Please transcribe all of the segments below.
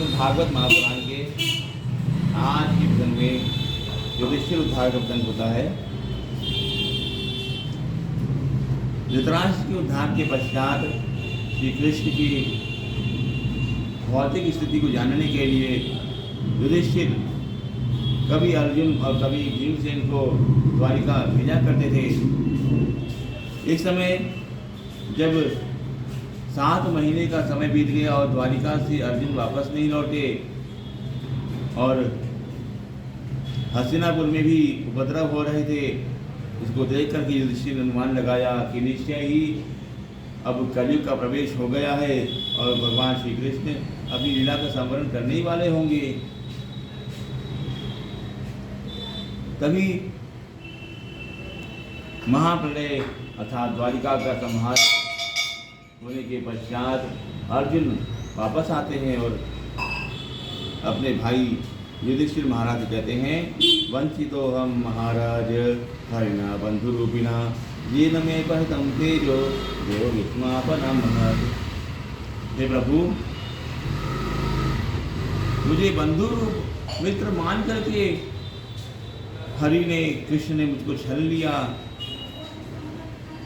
श्रीमद् भागवत महापुराण के आज के प्रसंग में युधिष्ठिर उद्धार का प्रसंग होता है। धृतराष्ट्र के उद्धार के पश्चात श्री कृष्ण की भौतिक स्थिति को जानने के लिए युधिष्ठिर कभी अर्जुन और कभी भीमसेन को द्वारिका भेजा करते थे। इस समय जब 7 महीने का समय बीत गया और द्वारिका से अर्जुन वापस नहीं लौटे और हस्तिनापुर में भी उपद्रव हो रहे थे, इसको देख कर के युधिष्ठिर ने अनुमान लगाया कि निश्चय ही अब कलयुग का प्रवेश हो गया है और भगवान श्री कृष्ण अपनी लीला का संवरण करने ही वाले होंगे। तभी महाप्रलय अर्थात द्वारिका का संहार होने के पश्चात अर्जुन वापस आते हैं और अपने भाई युधिष्ठिर महाराज कहते हैं, वंचितो हम महाराज हरिणा बंधु रूपिणा ये न मे पहतम तेजो देव विस्मापनम। हे प्रभु, मुझे बंधु रूप मित्र मान करके हरि ने कृष्ण ने मुझको छल लिया।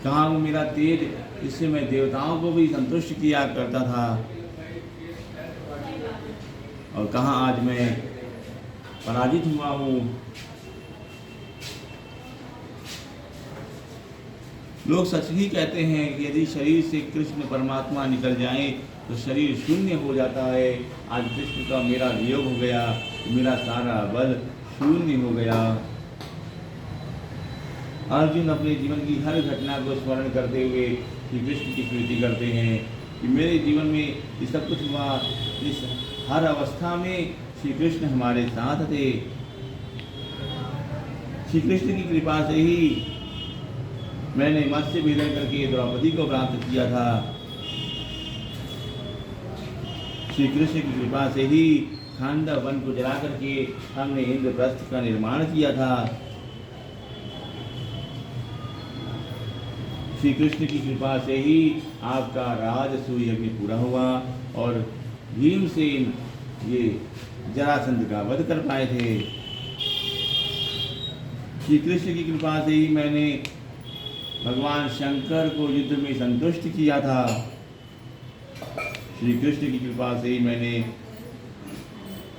कहाँ वो मेरा तेज, इससे मैं देवताओं को भी संतुष्ट किया करता था, और कहाँ आज मैं पराजित हुआ हूँ। लोग सच ही कहते हैं कि यदि शरीर से कृष्ण परमात्मा निकल जाएं तो शरीर शून्य हो जाता है। आज कृष्ण का मेरा वियोग हो गया, मेरा सारा बल शून्य हो गया। अर्जुन अपने जीवन की हर घटना को स्मरण करते हुए श्री कृष्ण की स्मृति करते हैं कि मेरे जीवन में ये सब कुछ हुआ, इस हर अवस्था में श्री कृष्ण हमारे साथ थे। श्री कृष्ण की कृपा से ही मैंने मत्स्य भेदन करके द्रौपदी को प्राप्त किया था। श्री कृष्ण की कृपा से ही खांडव वन को जला करके हमने इंद्रप्रस्थ का निर्माण किया था। श्री कृष्ण की कृपा से ही आपका राजसूय यज्ञ पूरा हुआ और भीमसेन ये जरासंध का वध कर पाए थे। श्री कृष्ण की कृपा से ही मैंने भगवान शंकर को युद्ध में संतुष्ट किया था। श्री कृष्ण की कृपा से ही मैंने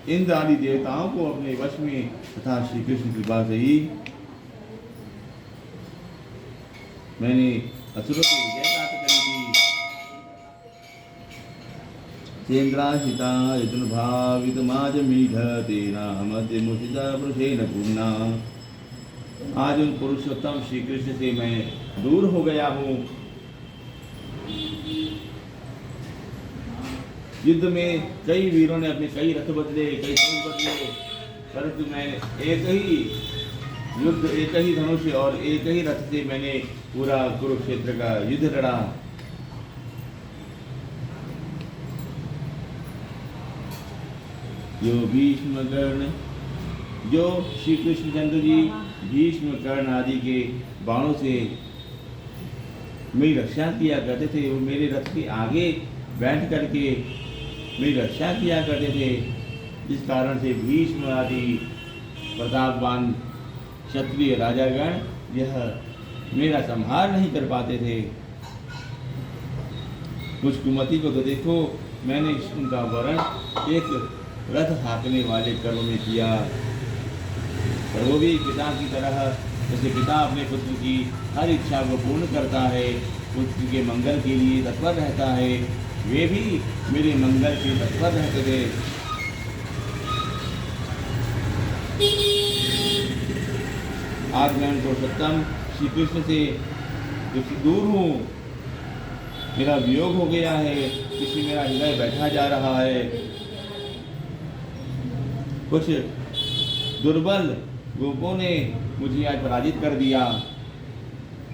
इंद्र आदि देवताओं को अपने वश में तथा श्री कृष्ण की कृपा से ही मैंने असुरों की विजय प्राप्त करी थी। सेन्द्राशिता यजुर्भावित माज मीढ तेना मध्य मुषिता पुरुषेण पूर्णा। आज उन पुरुषोत्तम श्री कृष्ण से मैं दूर हो गया हूँ। युद्ध में कई वीरों ने अपने कई रथ बदले, कई धनुष बदले, परंतु मैं एक ही युद्ध, एक ही धनुष और एक ही रथ से मैंने पूरा कुरुक्षेत्र का युद्ध लड़ा। जो भीष्म कर्ण, जो श्री कृष्णचंद्र जी भीष्म कर्ण आदि के बाणों से मेरी रक्षा किया करते थे, वो मेरे रथ के आगे बैठ करके मेरी रक्षा किया करते थे, जिस कारण से भीष्म आदि प्रतापवान क्षत्रिय राजागण यह मेरा संहार नहीं कर पाते थे। कुछ कुमति को तो देखो, मैंने उनका वर्ण एक रथ हाँकने वाले कर्म में किया, पर वो भी पिता की तरह, जैसे पिता अपने पुत्र की हर इच्छा को पूर्ण करता है, पुत्र के मंगल के लिए तत्पर रहता है, वे भी मेरे मंगल के तत्पर रहते थे। आज मैं उनको सत्तम श्री कृष्ण से दूर हूँ, मेरा वियोग हो गया है, किसी मेरा हृदय बैठा जा रहा है। कुछ दुर्बल गोपों ने मुझे आज पराजित कर दिया।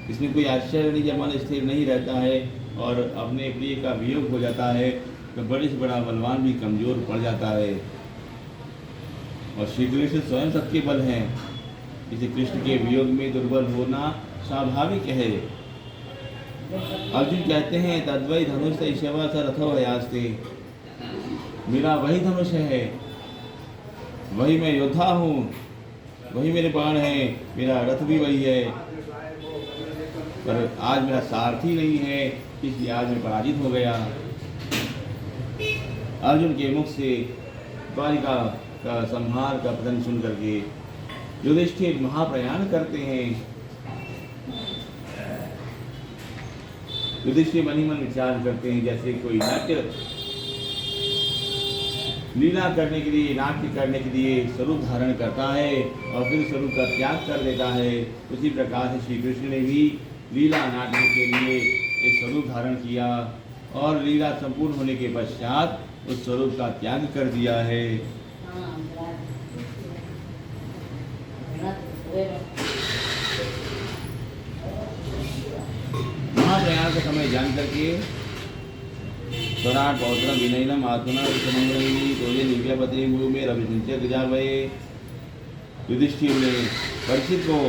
इसमें कोई आश्चर्य नहीं, जब मन स्थिर नहीं रहता है और अपने प्रिय का वियोग हो जाता है तो बड़े से बड़ा बलवान भी कमजोर पड़ जाता है। और श्री कृष्ण स्वयं सबके बल हैं, इसे कृष्ण के वियोग में दुर्बल होना स्वाभाविक है। अर्जुन कहते हैं, तद्वै धनुष शैशव स रथो हयास्ते। मेरा वही धनुष है, वही मैं योद्धा हूँ, वही मेरे बाण है, मेरा रथ भी वही है, पर आज मेरा सारथी नहीं है, इसलिए आज मैं पराजित हो गया। अर्जुन के मुख से द्वारिका का संहार का प्रसंग सुन करके युधिष्ठिर महाप्रयाण करते हैं। युधिष्ठिर मन ही मन विचार करते हैं, जैसे कोई नाट्य लीला करने के लिए, नाट्य करने के लिए स्वरूप धारण करता है और फिर स्वरूप का त्याग कर देता है। उसी प्रकार से श्री कृष्ण ने भी लीला नाट्य के लिए एक स्वरूप धारण किया और लीला संपूर्ण होने के पश्चात उस स्वरूप का त्याग कर दिया है। महाप्रयाण का समय जान करके स्वराट पौत्रम विनयनम आत्मना विषमंगली तोजे निव्यापति में रविशंचय गजावये। युधिष्ठिर ने परीक्षित को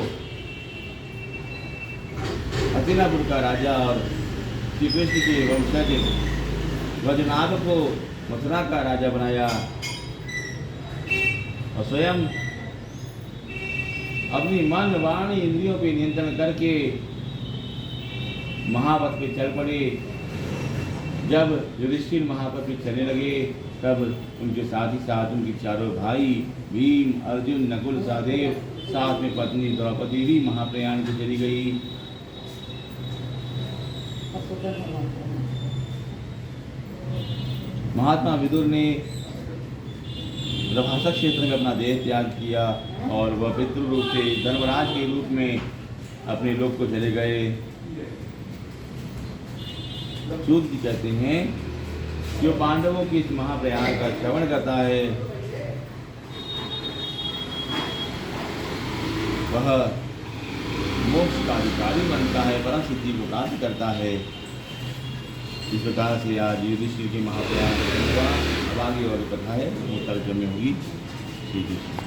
हस्तिनापुर का राजा और श्री कृष्ण के वंशज वज्रनाभ को मथुरा का राजा बनाया और स्वयं अपनी मन वाणी इंद्रियों पे नियंत्रण करके महापथ पे चल पड़े। जब युधिष्ठिर महापथ पे चलने लगे तब उनके साथ ही साथ उनके चारों भाई भीम, अर्जुन, नकुल, सहदेव, साथ में पत्नी द्रौपदी भी महाप्रयाण को चली गई। महात्मा विदुर ने प्रभाषा क्षेत्र में अपना देह त्याग किया और वह पितृ रूप से धर्मराज के रूप में अपने लोक को चले गए। सूत जी कहते हैं जो पांडवों की इस महाप्रयाण का श्रवण करता है वह मोक्ष का अधिकारी बनता है, परम सिद्धि को प्राप्त करता है। इस प्रकार से आज युधिष्ठिर के महाप्रयाण हुआ। अब आगे और कथा है वो कल में होगी। ठीक है।